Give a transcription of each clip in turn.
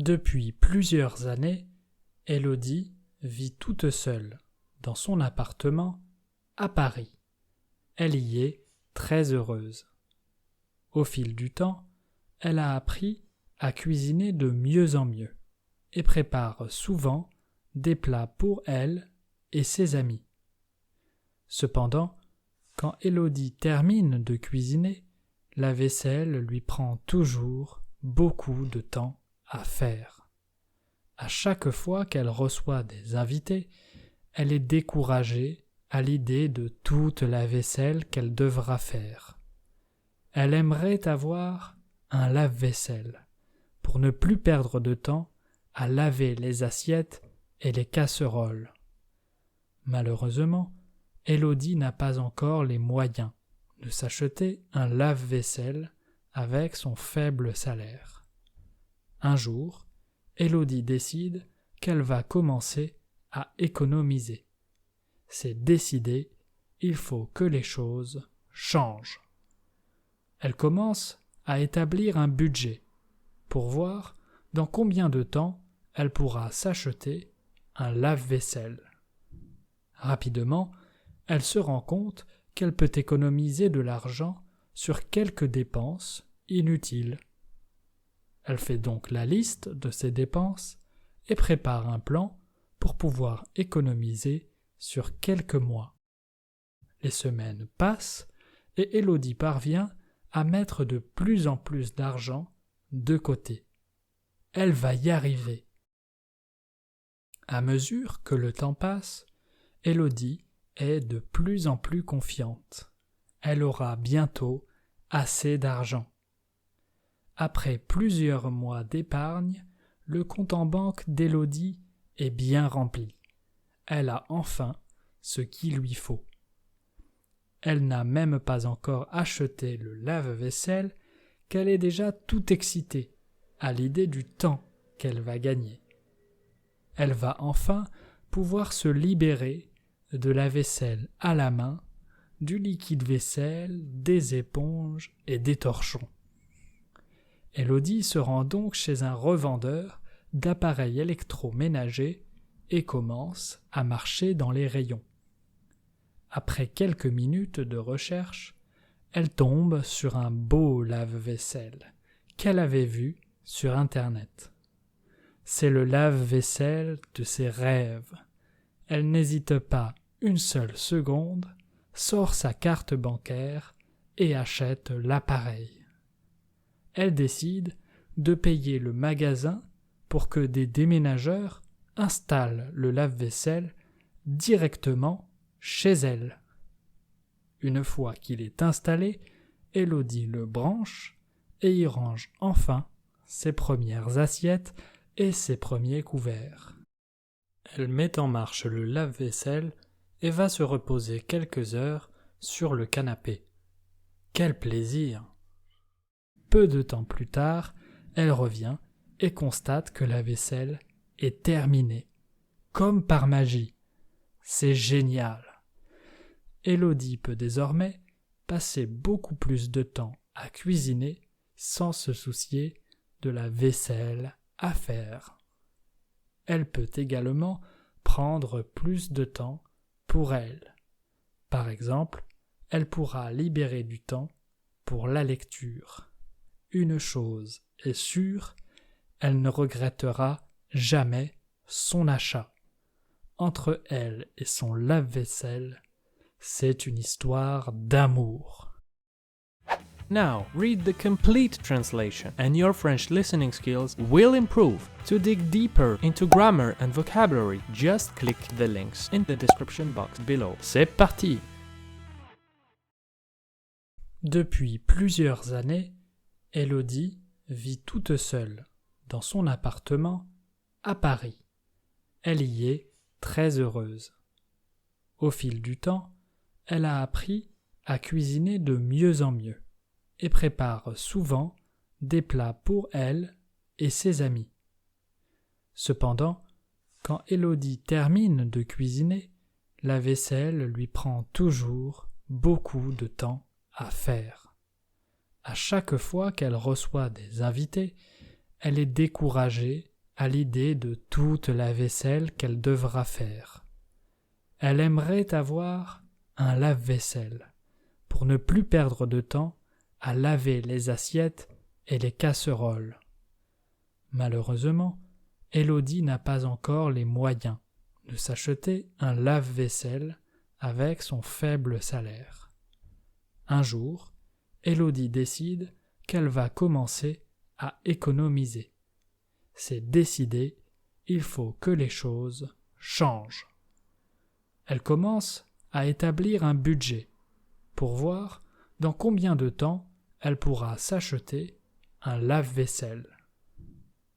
Depuis plusieurs années, Élodie vit toute seule dans son appartement à Paris. Elle y est très heureuse. Au fil du temps, elle a appris à cuisiner de mieux en mieux et prépare souvent des plats pour elle et ses amis. Cependant, quand Élodie termine de cuisiner, la vaisselle lui prend toujours beaucoup de temps à faire. À chaque fois qu'elle reçoit des invités, elle est découragée à l'idée de toute la vaisselle qu'elle devra faire. Elle aimerait avoir un lave-vaisselle pour ne plus perdre de temps à laver les assiettes et les casseroles. Malheureusement, Élodie n'a pas encore les moyens de s'acheter un lave-vaisselle avec son faible salaire. Un jour, Élodie décide qu'elle va commencer à économiser. C'est décidé, il faut que les choses changent. Elle commence à établir un budget pour voir dans combien de temps elle pourra s'acheter un lave-vaisselle. Rapidement, elle se rend compte qu'elle peut économiser de l'argent sur quelques dépenses inutiles. Elle fait donc la liste de ses dépenses et prépare un plan pour pouvoir économiser sur quelques mois. Les semaines passent et Élodie parvient à mettre de plus en plus d'argent de côté. Elle va y arriver. À mesure que le temps passe, Élodie est de plus en plus confiante. Elle aura bientôt assez d'argent. Après plusieurs mois d'épargne, le compte en banque d'Élodie est bien rempli. Elle a enfin ce qu'il lui faut. Elle n'a même pas encore acheté le lave-vaisselle qu'elle est déjà tout excitée à l'idée du temps qu'elle va gagner. Elle va enfin pouvoir se libérer de la vaisselle à la main, du liquide vaisselle, des éponges et des torchons. Élodie se rend donc chez un revendeur d'appareils électroménagers et commence à marcher dans les rayons. Après quelques minutes de recherche, elle tombe sur un beau lave-vaisselle qu'elle avait vu sur Internet. C'est le lave-vaisselle de ses rêves. Elle n'hésite pas une seule seconde, sort sa carte bancaire et achète l'appareil. Elle décide de payer le magasin pour que des déménageurs installent le lave-vaisselle directement chez elle. Une fois qu'il est installé, Élodie le branche et y range enfin ses premières assiettes et ses premiers couverts. Elle met en marche le lave-vaisselle et va se reposer quelques heures sur le canapé. Quel plaisir! Peu de temps plus tard, elle revient et constate que la vaisselle est terminée, comme par magie. C'est génial! Élodie peut désormais passer beaucoup plus de temps à cuisiner sans se soucier de la vaisselle à faire. Elle peut également prendre plus de temps pour elle. Par exemple, elle pourra libérer du temps pour la lecture. Une chose est sûre, elle ne regrettera jamais son achat. Entre elle et son lave-vaisselle, c'est une histoire d'amour. Now, read the complete translation, and your French listening skills will improve. To dig deeper into grammar and vocabulary, just click the links in the description box below. C'est parti! Depuis plusieurs années, Élodie vit toute seule dans son appartement à Paris. Elle y est très heureuse. Au fil du temps, elle a appris à cuisiner de mieux en mieux et prépare souvent des plats pour elle et ses amis. Cependant, quand Élodie termine de cuisiner, la vaisselle lui prend toujours beaucoup de temps à faire. À chaque fois qu'elle reçoit des invités, elle est découragée à l'idée de toute la vaisselle qu'elle devra faire. Elle aimerait avoir un lave-vaisselle pour ne plus perdre de temps à laver les assiettes et les casseroles. Malheureusement, Élodie n'a pas encore les moyens de s'acheter un lave-vaisselle avec son faible salaire. Un jour, Élodie décide qu'elle va commencer à économiser. C'est décidé, il faut que les choses changent. Elle commence à établir un budget pour voir dans combien de temps elle pourra s'acheter un lave-vaisselle.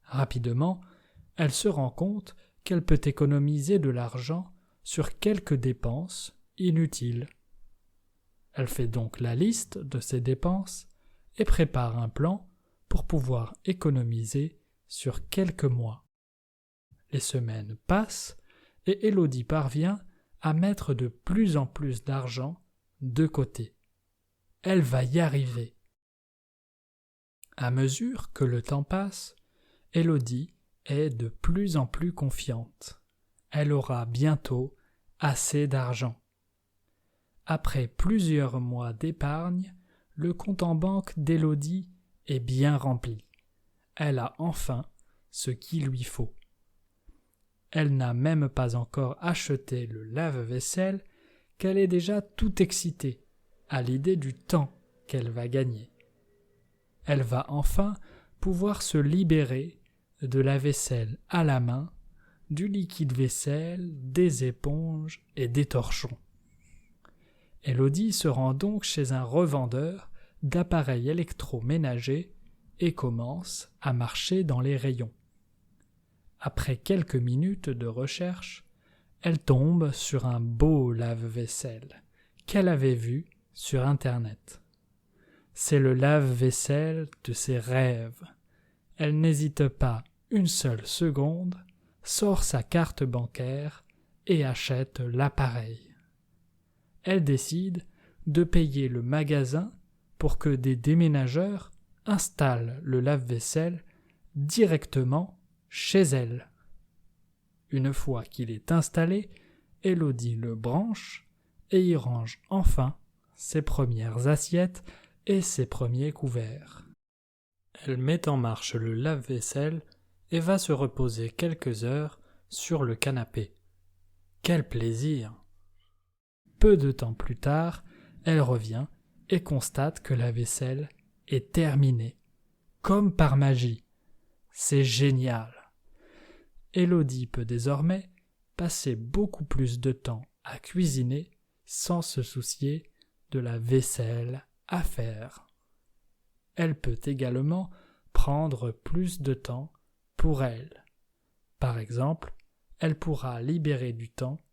Rapidement, elle se rend compte qu'elle peut économiser de l'argent sur quelques dépenses inutiles. Elle fait donc la liste de ses dépenses et prépare un plan pour pouvoir économiser sur quelques mois. Les semaines passent et Élodie parvient à mettre de plus en plus d'argent de côté. Elle va y arriver. À mesure que le temps passe, Élodie est de plus en plus confiante. Elle aura bientôt assez d'argent. Après plusieurs mois d'épargne, le compte en banque d'Élodie est bien rempli. Elle a enfin ce qu'il lui faut. Elle n'a même pas encore acheté le lave-vaisselle qu'elle est déjà tout excitée à l'idée du temps qu'elle va gagner. Elle va enfin pouvoir se libérer de la vaisselle à la main, du liquide vaisselle, des éponges et des torchons. Élodie se rend donc chez un revendeur d'appareils électroménagers et commence à marcher dans les rayons. Après quelques minutes de recherche, elle tombe sur un beau lave-vaisselle qu'elle avait vu sur Internet. C'est le lave-vaisselle de ses rêves. Elle n'hésite pas une seule seconde, sort sa carte bancaire et achète l'appareil. Elle décide de payer le magasin pour que des déménageurs installent le lave-vaisselle directement chez elle. Une fois qu'il est installé, Élodie le branche et y range enfin ses premières assiettes et ses premiers couverts. Elle met en marche le lave-vaisselle et va se reposer quelques heures sur le canapé. Quel plaisir! Peu de temps plus tard, elle revient et constate que la vaisselle est terminée, comme par magie. C'est génial! Élodie peut désormais passer beaucoup plus de temps à cuisiner sans se soucier de la vaisselle à faire. Elle peut également prendre plus de temps pour elle. Par exemple, elle pourra libérer du temps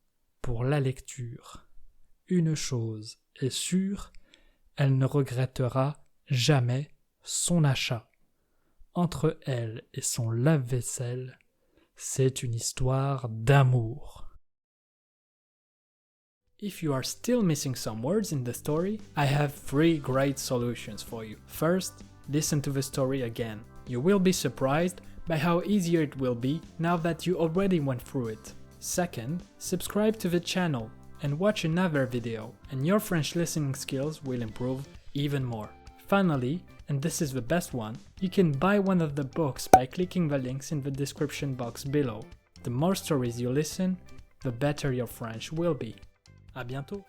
pour la lecture. Une chose est sûre, elle ne regrettera jamais son achat. Entre elle et son lave-vaisselle, c'est une histoire d'amour. If you are still missing some words in the story, I have 3 great solutions for you. First, listen to the story again. You will be surprised by how easier it will be now that you already went through it. Second, subscribe to the channel and watch another video, and your French listening skills will improve even more. Finally, and this is the best one, you can buy one of the books by clicking the links in the description box below. The more stories you listen, the better your French will be. À bientôt!